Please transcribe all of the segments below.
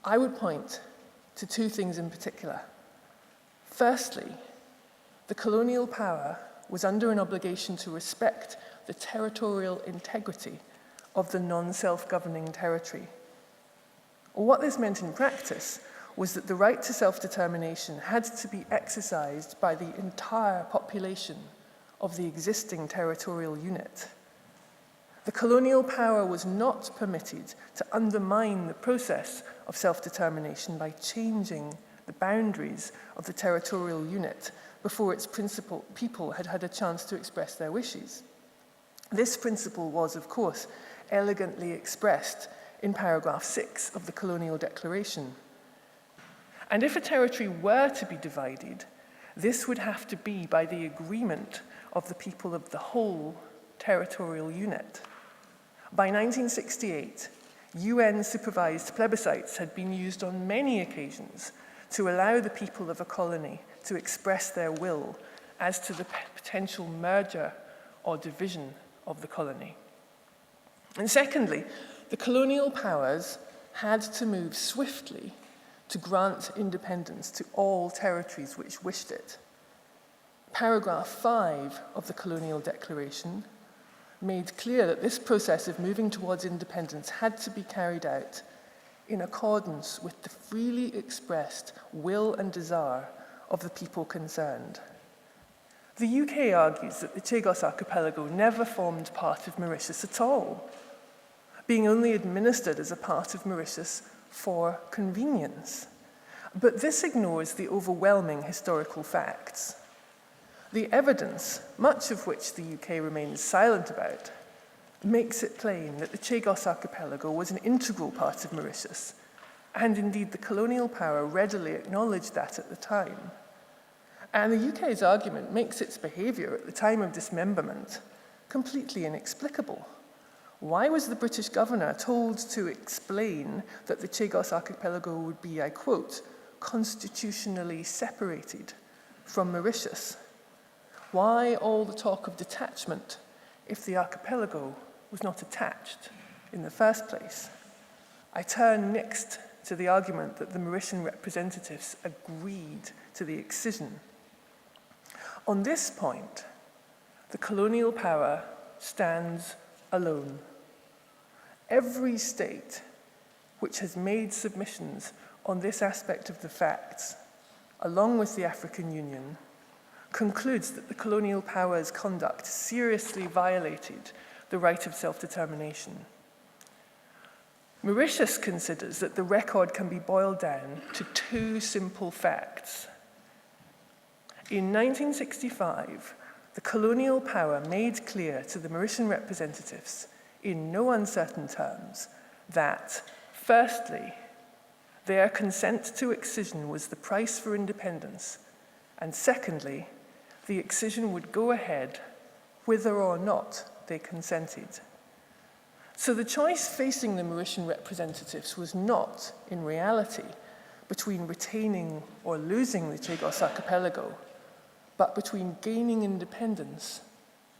I would point to two things in particular. Firstly, the colonial power was under an obligation to respect the territorial integrity of the non-self-governing territory. What this meant in practice was that the right to self-determination had to be exercised by the entire population of the existing territorial unit. The colonial power was not permitted to undermine the process of self-determination by changing the boundaries of the territorial unit before its principal people had had a chance to express their wishes. This principle was, of course, elegantly expressed in paragraph 6 of the Colonial Declaration. And if a territory were to be divided, this would have to be by the agreement of the people of the whole territorial unit. By 1968, UN-supervised plebiscites had been used on many occasions to allow the people of a colony to express their will as to the potential merger or division of the colony. And secondly, the colonial powers had to move swiftly to grant independence to all territories which wished it. Paragraph 5 of the Colonial Declaration made clear that this process of moving towards independence had to be carried out in accordance with the freely expressed will and desire of the people concerned. The UK argues that the Chagos archipelago never formed part of Mauritius at all, being only administered as a part of Mauritius for convenience. But this ignores the overwhelming historical facts. The evidence, much of which the UK remains silent about, makes it plain that the Chagos archipelago was an integral part of Mauritius, and indeed the colonial power readily acknowledged that at the time. And the UK's argument makes its behaviour at the time of dismemberment completely inexplicable. Why was the British governor told to explain that the Chagos archipelago would be, I quote, constitutionally separated from Mauritius? Why all the talk of detachment if the archipelago was not attached in the first place? I turn next to the argument that the Mauritian representatives agreed to the excision. On this point, the colonial power stands alone. Every state which has made submissions on this aspect of the facts, along with the African Union, concludes that the colonial power's conduct seriously violated the right of self-determination. Mauritius considers that the record can be boiled down to two simple facts. In 1965, the colonial power made clear to the Mauritian representatives, in no uncertain terms, that, firstly, their consent to excision was the price for independence, and secondly, the excision would go ahead whether or not they consented. So the choice facing the Mauritian representatives was not, in reality, between retaining or losing the Chagos archipelago, but between gaining independence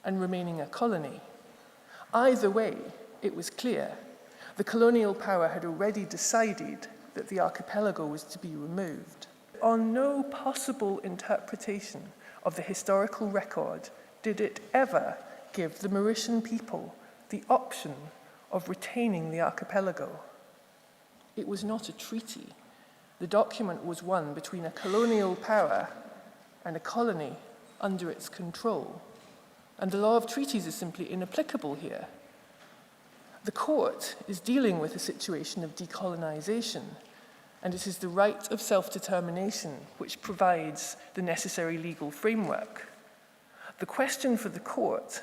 and remaining a colony. Either way, it was clear the colonial power had already decided that the archipelago was to be removed. On no possible interpretation of the historical record did it ever give the Mauritian people the option of retaining the archipelago. It was not a treaty. The document was one between a colonial power and a colony under its control. And the law of treaties is simply inapplicable here. The court is dealing with a situation of decolonization, and it is the right of self-determination which provides the necessary legal framework. The question for the court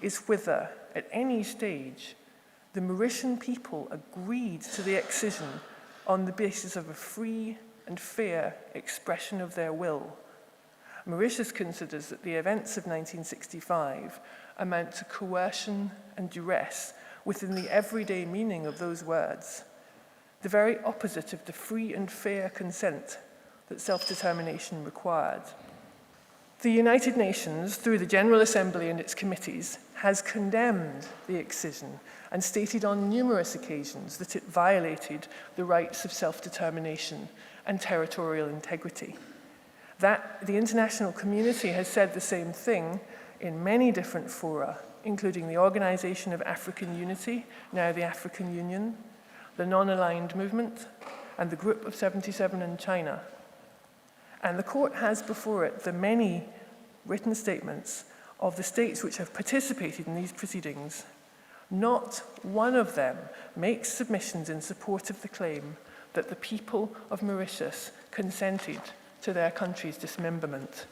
is whether, at any stage, the Mauritian people agreed to the excision on the basis of a free and fair expression of their will. Mauritius considers that the events of 1965 amount to coercion and duress within the everyday meaning of those words, the very opposite of the free and fair consent that self-determination required. The United Nations, through the General Assembly and its committees, has condemned the excision and stated on numerous occasions that it violated the rights of self-determination and territorial integrity. That the international community has said the same thing in many different fora, including the Organization of African Unity, now the African Union, the Non-Aligned Movement, and the Group of 77 in China. And the court has before it the many written statements of the states which have participated in these proceedings. Not one of them makes submissions in support of the claim that the people of Mauritius consented to their country's dismemberment.